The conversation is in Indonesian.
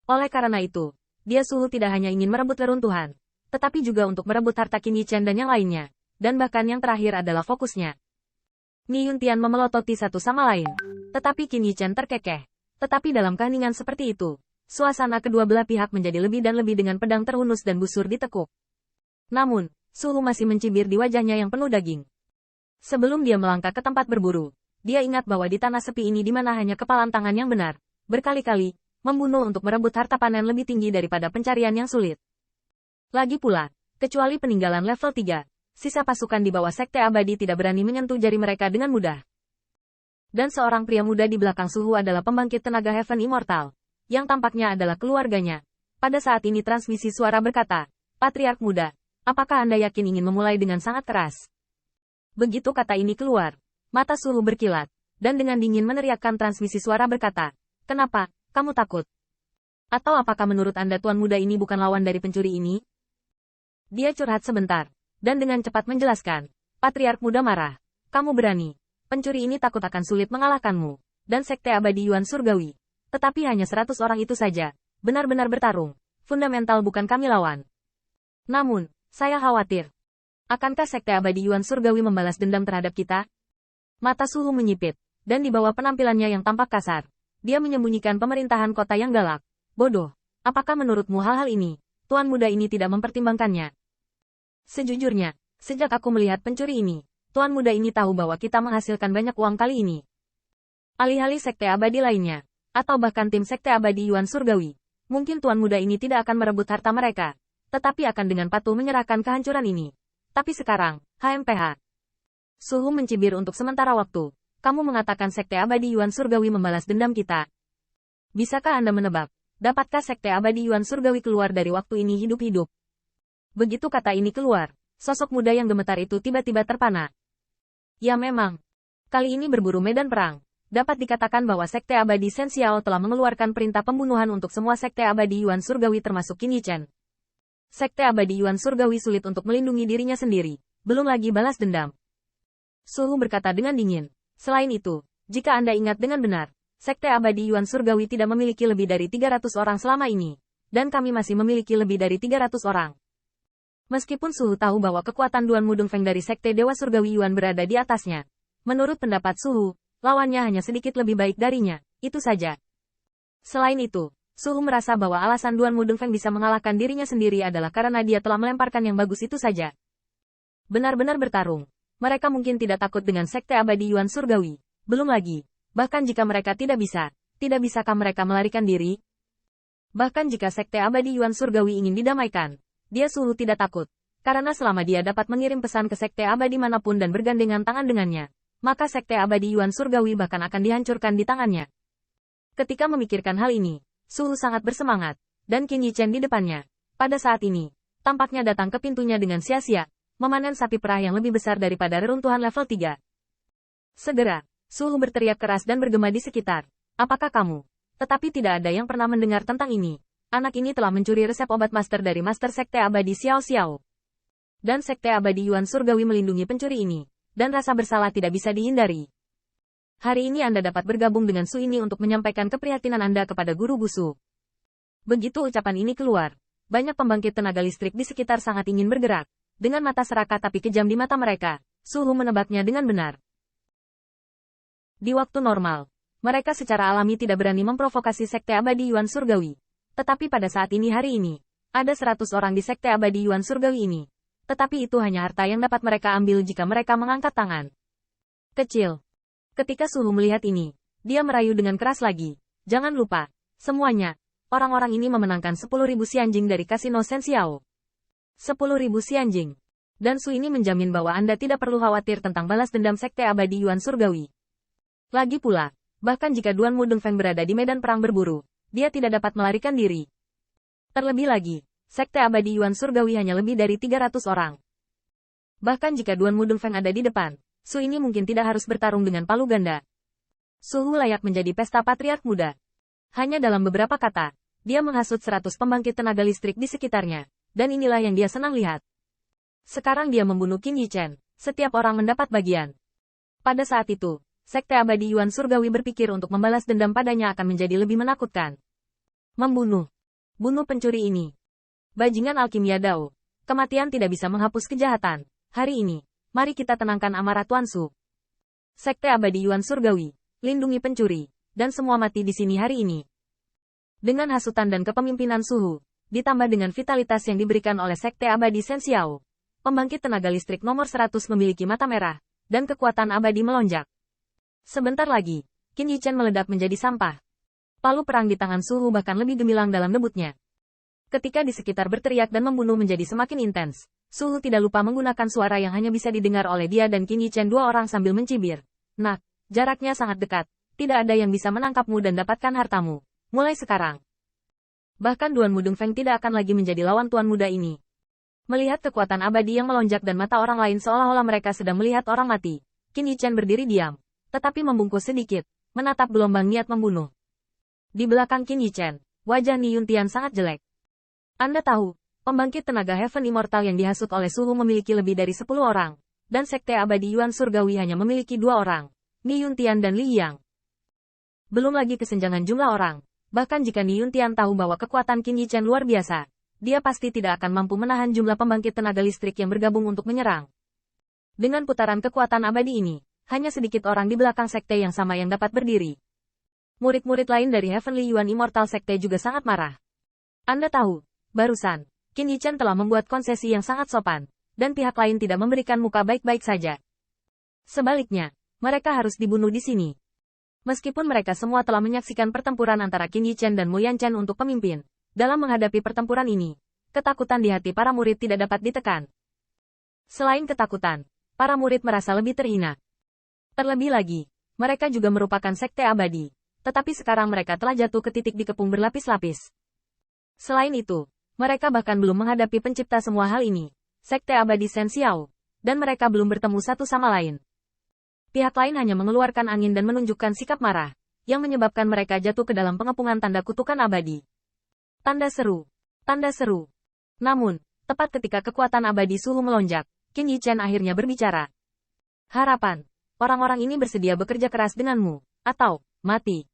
Oleh karena itu, dia Suhu tidak hanya ingin merebut reruntuhan, tetapi juga untuk merebut harta Qin Yichen dan yang lainnya. Dan bahkan yang terakhir adalah fokusnya. Ni Yuntian memelototi satu sama lain. Tetapi Qin Yichen terkekeh. Tetapi dalam keheningan seperti itu, suasana kedua belah pihak menjadi lebih dan lebih dengan pedang terhunus dan busur ditekuk. Namun, Suhu masih mencibir di wajahnya yang penuh daging. Sebelum dia melangkah ke tempat berburu, dia ingat bahwa di tanah sepi ini di mana hanya kepalan tangan yang benar, berkali-kali, membunuh untuk merebut harta panen lebih tinggi daripada pencarian yang sulit. Lagi pula, kecuali peninggalan level 3, sisa pasukan di bawah Sekte Abadi tidak berani menyentuh jari mereka dengan mudah. Dan seorang pria muda di belakang Suhu adalah pembangkit tenaga Heaven Immortal, yang tampaknya adalah keluarganya. Pada saat ini transmisi suara berkata, Patriark muda, apakah Anda yakin ingin memulai dengan sangat keras? Begitu kata ini keluar, mata Suhu berkilat, dan dengan dingin meneriakkan transmisi suara berkata, kenapa, kamu takut? Atau apakah menurut Anda tuan muda ini bukan lawan dari pencuri ini? Dia curhat sebentar, dan dengan cepat menjelaskan, Patriark muda marah, kamu berani, pencuri ini takut akan sulit mengalahkanmu, dan Sekte Abadi Yuan Surgawi. Tetapi hanya 100 orang itu saja, benar-benar bertarung, fundamental bukan kami lawan. Namun, saya khawatir. Akankah Sekte Abadi Yuan Surgawi membalas dendam terhadap kita? Mata Suhu menyipit, dan di bawah penampilannya yang tampak kasar, dia menyembunyikan pemerintahan kota yang galak. Bodoh, apakah menurutmu hal-hal ini, tuan muda ini tidak mempertimbangkannya? Sejujurnya, sejak aku melihat pencuri ini, tuan muda ini tahu bahwa kita menghasilkan banyak uang kali ini. Alih-alih Sekte Abadi lainnya, atau bahkan tim Sekte Abadi Yuan Surgawi, mungkin tuan muda ini tidak akan merebut harta mereka, tetapi akan dengan patuh menyerahkan kehancuran ini. Tapi sekarang, HMPH. Suhu mencibir untuk sementara waktu. Kamu mengatakan Sekte Abadi Yuan Surgawi membalas dendam kita. Bisakah Anda menebak, dapatkah Sekte Abadi Yuan Surgawi keluar dari waktu ini hidup-hidup? Begitu kata ini keluar, sosok muda yang gemetar itu tiba-tiba terpana. Ya memang. Kali ini berburu medan perang. Dapat dikatakan bahwa Sekte Abadi Shen Xiao telah mengeluarkan perintah pembunuhan untuk semua Sekte Abadi Yuan Surgawi termasuk Qin Yichen. Sekte Abadi Yuan Surgawi sulit untuk melindungi dirinya sendiri, belum lagi balas dendam. Suhu berkata dengan dingin. Selain itu, jika Anda ingat dengan benar, Sekte Abadi Yuan Surgawi tidak memiliki lebih dari 300 orang selama ini, dan kami masih memiliki lebih dari 300 orang. Meskipun Suhu tahu bahwa kekuatan Duan Mudung Feng dari Sekte Dewa Surgawi Yuan berada di atasnya, menurut pendapat Suhu, lawannya hanya sedikit lebih baik darinya, itu saja. Selain itu, Suhu merasa bahwa alasan Duan Mudung Feng bisa mengalahkan dirinya sendiri adalah karena dia telah melemparkan yang bagus itu saja. Benar-benar bertarung. Mereka mungkin tidak takut dengan Sekte Abadi Yuan Surgawi. Belum lagi, bahkan jika mereka tidak bisakah mereka melarikan diri? Bahkan jika Sekte Abadi Yuan Surgawi ingin didamaikan, dia Suhu tidak takut. Karena selama dia dapat mengirim pesan ke Sekte Abadi manapun dan bergandengan tangan dengannya, maka Sekte Abadi Yuan Surgawi bahkan akan dihancurkan di tangannya. Ketika memikirkan hal ini, Suhu sangat bersemangat, dan Qin Yichen di depannya. Pada saat ini, tampaknya datang ke pintunya dengan sia-sia, memanen sapi perah yang lebih besar daripada reruntuhan level 3. Segera, Suhu berteriak keras dan bergema di sekitar. Apakah kamu? Tetapi tidak ada yang pernah mendengar tentang ini. Anak ini telah mencuri resep obat master dari Master Sekte Abadi Xiao Xiao. Dan Sekte Abadi Yuan Surgawi melindungi pencuri ini, dan rasa bersalah tidak bisa dihindari. Hari ini Anda dapat bergabung dengan Su ini untuk menyampaikan keprihatinan Anda kepada Guru Busu. Begitu ucapan ini keluar, banyak pembangkit tenaga listrik di sekitar sangat ingin bergerak. Dengan mata serakah tapi kejam di mata mereka, Suhu menebaknya dengan benar. Di waktu normal, mereka secara alami tidak berani memprovokasi Sekte Abadi Yuan Surgawi. Tetapi pada saat ini hari ini, ada 100 orang di Sekte Abadi Yuan Surgawi ini. Tetapi itu hanya harta yang dapat mereka ambil jika mereka mengangkat tangan. Kecil. Ketika Suhu melihat ini, dia merayu dengan keras lagi. Jangan lupa, semuanya, orang-orang ini memenangkan 10.000 sianjing dari kasino Shen Xiao. 10.000 sianjing. Dan Su ini menjamin bahwa Anda tidak perlu khawatir tentang balas dendam Sekte Abadi Yuan Surgawi. Lagi pula, bahkan jika Duan Mudung Feng berada di medan perang berburu, dia tidak dapat melarikan diri. Terlebih lagi, Sekte Abadi Yuan Surgawi hanya lebih dari 300 orang. Bahkan jika Duan Mudung Feng ada di depan, Su ini mungkin tidak harus bertarung dengan palu ganda. Suhu layak menjadi pesta patriark muda. Hanya dalam beberapa kata, dia menghasut 100 pembangkit tenaga listrik di sekitarnya, dan inilah yang dia senang lihat. Sekarang dia membunuh Qin Yichen, setiap orang mendapat bagian. Pada saat itu, Sekte Abadi Yuan Surgawi berpikir untuk membalas dendam padanya akan menjadi lebih menakutkan. Membunuh. Bunuh pencuri ini. Bajingan alkimia Dao. Kematian tidak bisa menghapus kejahatan. Hari ini, mari kita tenangkan amarah Tuan Su. Sekte Abadi Yuan Surgawi, lindungi pencuri, dan semua mati di sini hari ini. Dengan hasutan dan kepemimpinan Suhu, ditambah dengan vitalitas yang diberikan oleh Sekte Abadi Sensiao, pembangkit tenaga listrik nomor 100 memiliki mata merah, dan kekuatan abadi melonjak. Sebentar lagi, Qin Yichen meledak menjadi sampah. Palu perang di tangan Suhu bahkan lebih gemilang dalam debutnya. Ketika di sekitar berteriak dan membunuh menjadi semakin intens, Suhu tidak lupa menggunakan suara yang hanya bisa didengar oleh dia dan Qin Yichen dua orang sambil mencibir. Nak, jaraknya sangat dekat, tidak ada yang bisa menangkapmu dan dapatkan hartamu. Mulai sekarang. Bahkan Duan Mudung Feng tidak akan lagi menjadi lawan tuan muda ini. Melihat kekuatan abadi yang melonjak dan mata orang lain seolah-olah mereka sedang melihat orang mati, Qin Yichen berdiri diam, tetapi membungkus sedikit, menatap gelombang niat membunuh. Di belakang Qin Yichen, wajah Ni Yuntian sangat jelek. Anda tahu, pembangkit tenaga Heaven Immortal yang dihasut oleh Suhu memiliki lebih dari 10 orang, dan Sekte Abadi Yuan Surgawi hanya memiliki 2 orang, Ni Yuntian dan Li Yang. Belum lagi kesenjangan jumlah orang. Bahkan jika Ni Yuntian tahu bahwa kekuatan Qin Yichen luar biasa, dia pasti tidak akan mampu menahan jumlah pembangkit tenaga listrik yang bergabung untuk menyerang. Dengan putaran kekuatan abadi ini, hanya sedikit orang di belakang sekte yang sama yang dapat berdiri. Murid-murid lain dari Heavenly Yuan Immortal Sekte juga sangat marah. Anda tahu, barusan, Qin Yichen telah membuat konsesi yang sangat sopan, dan pihak lain tidak memberikan muka baik-baik saja. Sebaliknya, mereka harus dibunuh di sini. Meskipun mereka semua telah menyaksikan pertempuran antara Qin Yichen dan Mu Yanchen untuk pemimpin, dalam menghadapi pertempuran ini, ketakutan di hati para murid tidak dapat ditekan. Selain ketakutan, para murid merasa lebih terhina. Terlebih lagi, mereka juga merupakan sekte abadi, tetapi sekarang mereka telah jatuh ke titik dikepung berlapis-lapis. Selain itu, mereka bahkan belum menghadapi pencipta semua hal ini, sekte abadi Sensiao, dan mereka belum bertemu satu sama lain. Pihak lain hanya mengeluarkan angin dan menunjukkan sikap marah, yang menyebabkan mereka jatuh ke dalam pengepungan tanda kutukan abadi. Tanda seru. Tanda seru. Namun, tepat ketika kekuatan abadi Suhu melonjak, Qin Yichen akhirnya berbicara. Harapan. Orang-orang ini bersedia bekerja keras denganmu, atau mati.